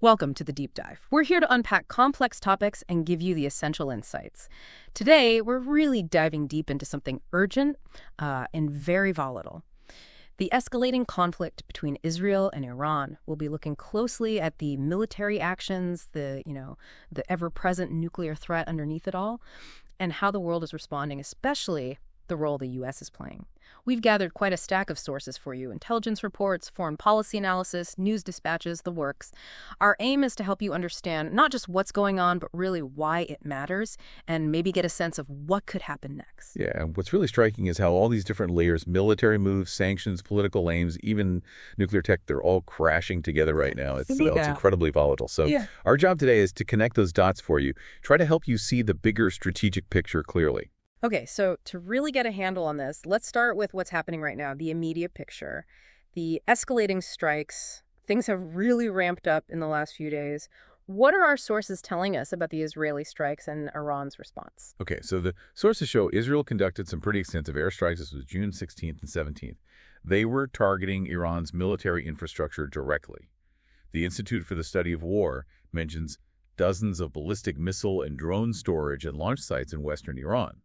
Welcome to the Deep Dive. We're here to unpack complex topics and give you the essential insights. Today, we're really diving deep into something urgent and very volatile. The escalating conflict between Israel and Iran. We'll be looking closely at the military actions, the ever-present nuclear threat underneath it all, and how the world is responding, especially the role the U.S. is playing. We've gathered quite a stack of sources for you: intelligence reports, foreign policy analysis, news dispatches, the works. Our aim is to help you understand not just what's going on, but really why it matters, and maybe get a sense of what could happen next. Yeah, and what's really striking is how all these different layers, military moves, sanctions, political aims, even nuclear tech, they're all crashing together right now. It's incredibly volatile. So our job today is to connect those dots for you, try to help you see the bigger strategic picture clearly. Okay, so to really get a handle on this, let's start with what's happening right now, the immediate picture. The escalating strikes, things have really ramped up in the last few days. What are our sources telling us about the Israeli strikes and Iran's response? Okay, so the sources show Israel conducted some pretty extensive airstrikes. This was June 16th and 17th. They were targeting Iran's military infrastructure directly. The Institute for the Study of War mentions dozens of ballistic missile and drone storage and launch sites in western Iran.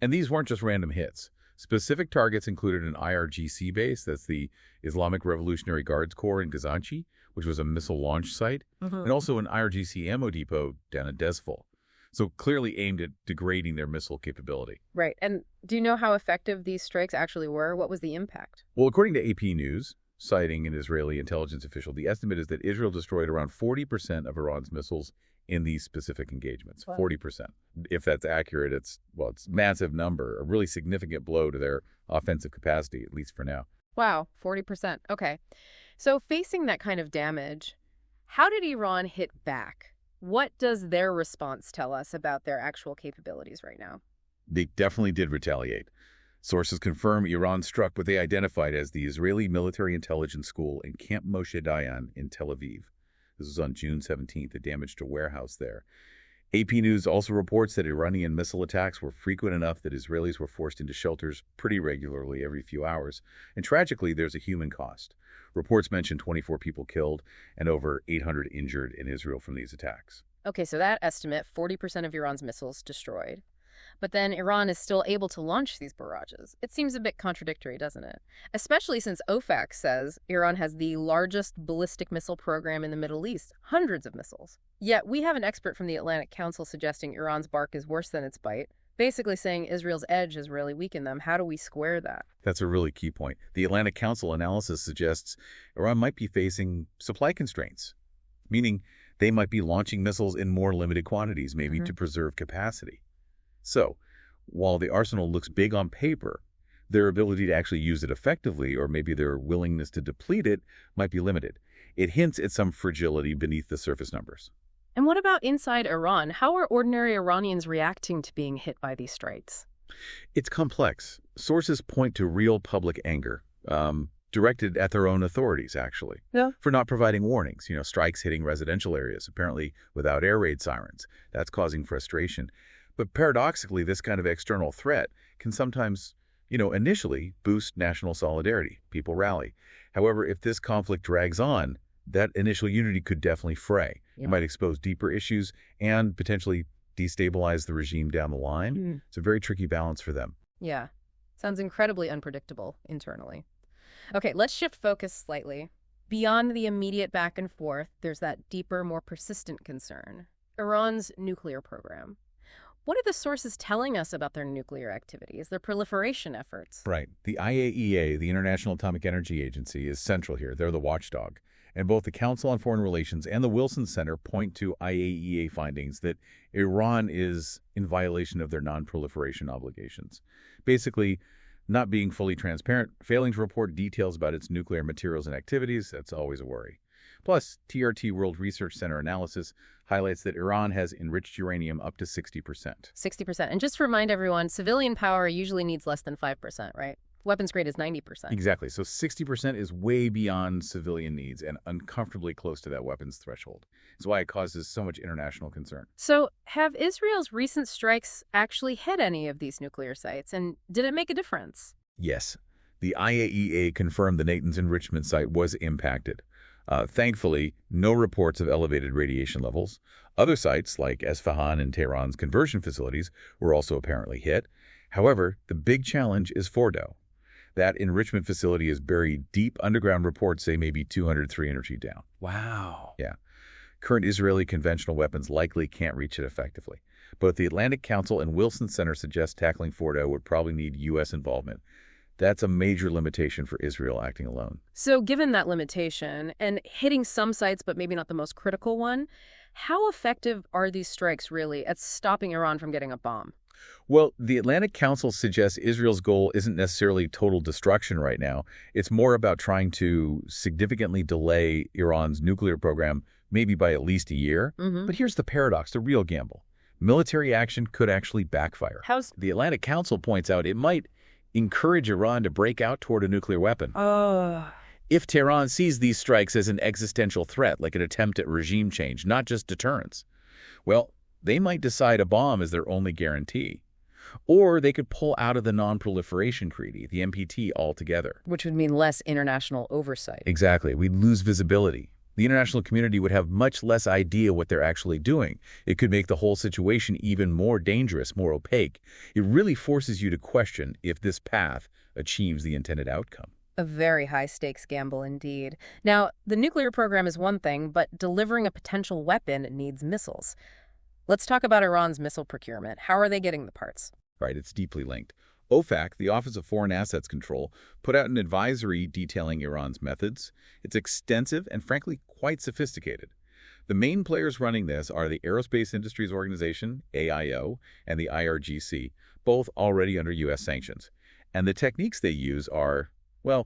And these weren't just random hits. Specific targets included an IRGC base, that's the Islamic Revolutionary Guards Corps in Gazanchi, which was a missile launch site, and also an IRGC ammo depot down in Desful. So clearly aimed at degrading their missile capability. Right. And do you know how effective these strikes actually were? What was the impact? Well, according to AP News, citing an Israeli intelligence official, the estimate is that Israel destroyed around 40% of Iran's missiles in these specific engagements. Wow. 40%. If that's accurate, it's a massive number, a really significant blow to their offensive capacity, at least for now. Wow, 40%. Okay. So facing that kind of damage, how did Iran hit back? What does their response tell us about their actual capabilities right now? They definitely did retaliate. Sources confirm Iran struck what they identified as the Israeli Military Intelligence School in Camp Moshe Dayan in Tel Aviv. This was on June 17th, the damage to a warehouse there. AP News also reports that Iranian missile attacks were frequent enough that Israelis were forced into shelters pretty regularly every few hours. And tragically, there's a human cost. Reports mention 24 people killed and over 800 injured in Israel from these attacks. Okay, so that estimate, 40% of Iran's missiles destroyed. But then Iran is still able to launch these barrages. It seems a bit contradictory, doesn't it? Especially since OFAC says Iran has the largest ballistic missile program in the Middle East, hundreds of missiles. Yet we have an expert from the Atlantic Council suggesting Iran's bark is worse than its bite, basically saying Israel's edge has really weakened them. How do we square that? That's a really key point. The Atlantic Council analysis suggests Iran might be facing supply constraints, meaning they might be launching missiles in more limited quantities, maybe to preserve capacity. So, while the arsenal looks big on paper, their ability to actually use it effectively, or maybe their willingness to deplete it, might be limited. It hints at some fragility beneath the surface numbers. And what about inside Iran? How are ordinary Iranians reacting to being hit by these strikes? It's complex. Sources point to real public anger, directed at their own authorities, actually, for not providing warnings. Strikes hitting residential areas, apparently without air raid sirens. That's causing frustration. But paradoxically, this kind of external threat can sometimes, initially boost national solidarity. People rally. However, if this conflict drags on, that initial unity could definitely fray. It might expose deeper issues and potentially destabilize the regime down the line. It's a very tricky balance for them. Yeah. Sounds incredibly unpredictable internally. Okay, let's shift focus slightly. Beyond the immediate back and forth, there's that deeper, more persistent concern: Iran's nuclear program. What are the sources telling us about their nuclear activities, their proliferation efforts? Right. The IAEA, the International Atomic Energy Agency, is central here. They're the watchdog. And both the Council on Foreign Relations and the Wilson Center point to IAEA findings that Iran is in violation of their non-proliferation obligations. Basically, not being fully transparent, failing to report details about its nuclear materials and activities, that's always a worry. Plus, TRT World Research Center analysis highlights that Iran has enriched uranium up to 60%. 60%. And just to remind everyone, civilian power usually needs less than 5%, right? Weapons grade is 90%. Exactly. So 60% is way beyond civilian needs and uncomfortably close to that weapons threshold. It's why it causes so much international concern. So have Israel's recent strikes actually hit any of these nuclear sites? And did it make a difference? Yes. The IAEA confirmed the Natanz enrichment site was impacted. Thankfully, no reports of elevated radiation levels. Other sites, like Esfahan and Tehran's conversion facilities, were also apparently hit. However, the big challenge is Fordo. That enrichment facility is buried deep underground. Reports say maybe 200, 300 feet down. Wow. Yeah. Current Israeli conventional weapons likely can't reach it effectively. Both the Atlantic Council and Wilson Center suggest tackling Fordo would probably need U.S. involvement. That's a major limitation for Israel acting alone. So given that limitation, and hitting some sites but maybe not the most critical one, how effective are these strikes really at stopping Iran from getting a bomb? Well, the Atlantic Council suggests Israel's goal isn't necessarily total destruction right now. It's more about trying to significantly delay Iran's nuclear program, maybe by at least a year. But here's the paradox, the real gamble. Military action could actually backfire. The Atlantic Council points out it might encourage Iran to break out toward a nuclear weapon. If Tehran sees these strikes as an existential threat, like an attempt at regime change, not just deterrence, well, they might decide a bomb is their only guarantee. Or they could pull out of the Non-Proliferation Treaty, the NPT, altogether. Which would mean less international oversight. Exactly. We'd lose visibility. The international community would have much less idea what they're actually doing. It could make the whole situation even more dangerous, more opaque. It really forces you to question if this path achieves the intended outcome. A very high-stakes gamble indeed. Now, the nuclear program is one thing, but delivering a potential weapon needs missiles. Let's talk about Iran's missile procurement. How are they getting the parts? Right, it's deeply linked. OFAC, the Office of Foreign Assets Control, put out an advisory detailing Iran's methods. It's extensive and, frankly, quite sophisticated. The main players running this are the Aerospace Industries Organization, AIO, and the IRGC, both already under U.S. sanctions. And the techniques they use are, well,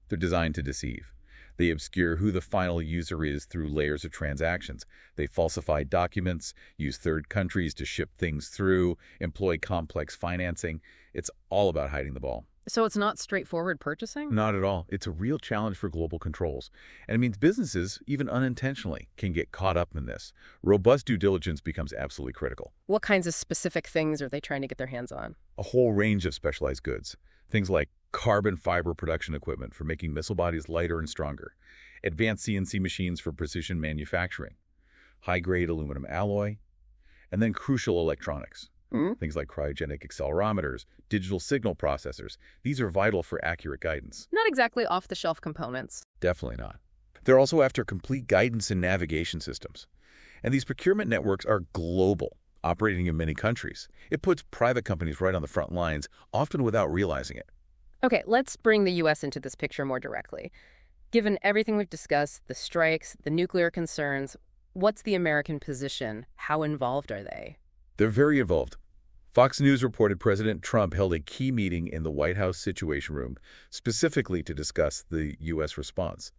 they're designed to deceive. They obscure who the final user is through layers of transactions. They falsify documents, use third countries to ship things through, employ complex financing. It's all about hiding the ball. So it's not straightforward purchasing? Not at all. It's a real challenge for global controls. And it means businesses, even unintentionally, can get caught up in this. Robust due diligence becomes absolutely critical. What kinds of specific things are they trying to get their hands on? A whole range of specialized goods. Things like carbon fiber production equipment for making missile bodies lighter and stronger, advanced CNC machines for precision manufacturing, high-grade aluminum alloy, and then crucial electronics. Things like cryogenic accelerometers, digital signal processors. These are vital for accurate guidance. Not exactly off-the-shelf components. Definitely not. They're also after complete guidance and navigation systems. And these procurement networks are global, operating in many countries. It puts private companies right on the front lines, often without realizing it. Okay, let's bring the U.S. into this picture more directly. Given everything we've discussed, the strikes, the nuclear concerns, what's the American position? How involved are they? They're very involved. Fox News reported President Trump held a key meeting in the White House Situation Room specifically to discuss the U.S. response.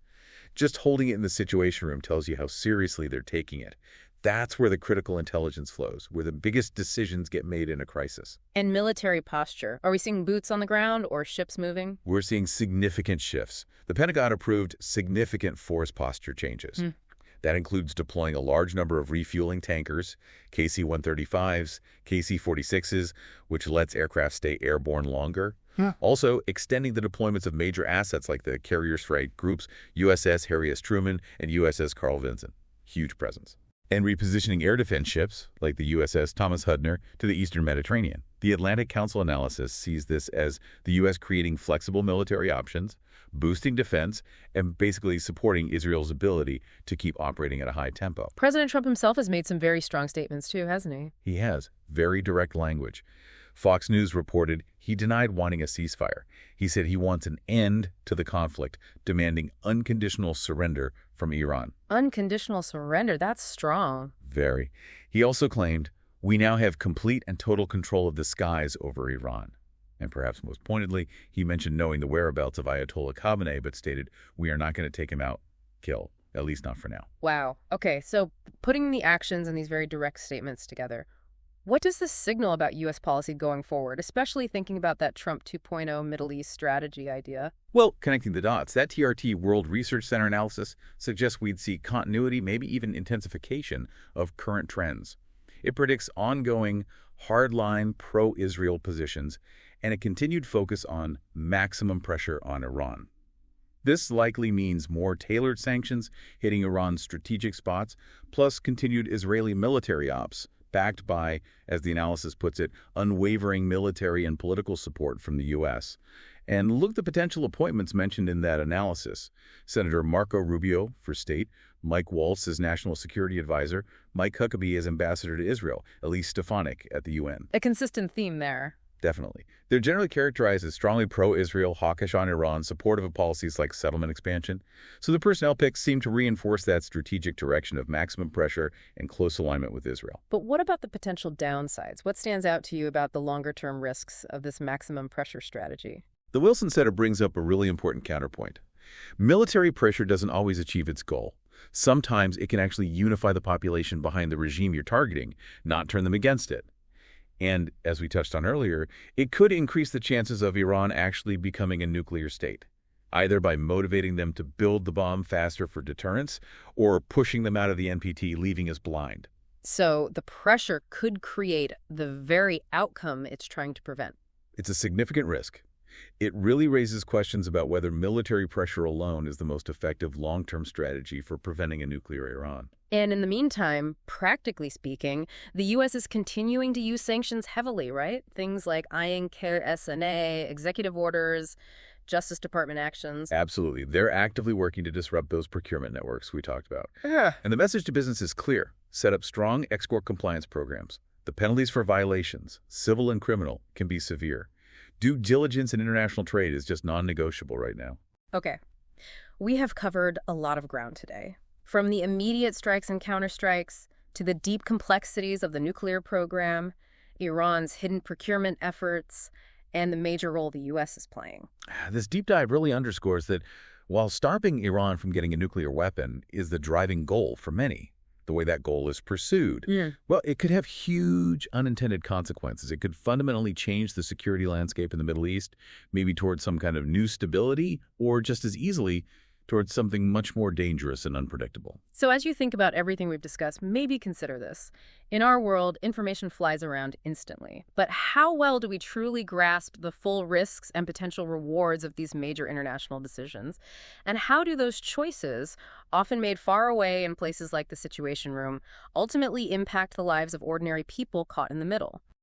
Just holding it in the Situation Room tells you how seriously they're taking it. That's where the critical intelligence flows, where the biggest decisions get made in a crisis. And military posture. Are we seeing boots on the ground or ships moving? We're seeing significant shifts. The Pentagon approved significant force posture changes. That includes deploying a large number of refueling tankers, KC-135s, KC-46s, which lets aircraft stay airborne longer. Also, extending the deployments of major assets like the carrier strike groups USS Harry S. Truman and USS Carl Vinson. Huge presence. And repositioning air defense ships, like the USS Thomas Hudner, to the Eastern Mediterranean. The Atlantic Council analysis sees this as the U.S. creating flexible military options, boosting defense, and basically supporting Israel's ability to keep operating at a high tempo. President Trump himself has made some very strong statements too, hasn't he? He has. Very direct language. Fox News reported he denied wanting a ceasefire. He said he wants an end to the conflict, demanding unconditional surrender from Iran. Unconditional surrender, that's strong. Very. He also claimed, we now have complete and total control of the skies over Iran. And perhaps most pointedly, he mentioned knowing the whereabouts of Ayatollah Khamenei, but stated, we are not going to take him out, kill, at least not for now. Wow. Okay, so putting the actions and these very direct statements together, what does this signal about U.S. policy going forward, especially thinking about that Trump 2.0 Middle East strategy idea? Well, connecting the dots, that TRT World Research Center analysis suggests we'd see continuity, maybe even intensification of current trends. It predicts ongoing, hardline pro-Israel positions and a continued focus on maximum pressure on Iran. This likely means more tailored sanctions hitting Iran's strategic spots, plus continued Israeli military ops, backed by, as the analysis puts it, unwavering military and political support from the U.S. And look at the potential appointments mentioned in that analysis. Senator Marco Rubio for state, Mike Waltz as National Security Advisor, Mike Huckabee as Ambassador to Israel, Elise Stefanik at the UN. A consistent theme there. Definitely. They're generally characterized as strongly pro-Israel, hawkish on Iran, supportive of policies like settlement expansion. So the personnel picks seem to reinforce that strategic direction of maximum pressure and close alignment with Israel. But what about the potential downsides? What stands out to you about the longer-term risks of this maximum pressure strategy? The Wilson Center brings up a really important counterpoint. Military pressure doesn't always achieve its goal. Sometimes it can actually unify the population behind the regime you're targeting, not turn them against it. And, as we touched on earlier, it could increase the chances of Iran actually becoming a nuclear state, either by motivating them to build the bomb faster for deterrence or pushing them out of the NPT, leaving us blind. So the pressure could create the very outcome it's trying to prevent. It's a significant risk. It really raises questions about whether military pressure alone is the most effective long-term strategy for preventing a nuclear Iran. And in the meantime, practically speaking, the U.S. is continuing to use sanctions heavily, right? Things like INCONDITIONAL, executive orders, Justice Department actions. Absolutely. They're actively working to disrupt those procurement networks we talked about. And the message to business is clear. Set up strong export compliance programs. The penalties for violations, civil and criminal, can be severe. Due diligence in international trade is just non-negotiable right now. Okay. We have covered a lot of ground today. From the immediate strikes and counterstrikes to the deep complexities of the nuclear program, Iran's hidden procurement efforts, and the major role the U.S. is playing. This deep dive really underscores that while stopping Iran from getting a nuclear weapon is the driving goal for many, the way that goal is pursued, well, it could have huge unintended consequences. It could fundamentally change the security landscape in the Middle East, maybe towards some kind of new stability, or just as easily towards something much more dangerous and unpredictable. So as you think about everything we've discussed, maybe consider this. In our world, information flies around instantly. But how well do we truly grasp the full risks and potential rewards of these major international decisions? And how do those choices, often made far away in places like the Situation Room, ultimately impact the lives of ordinary people caught in the middle?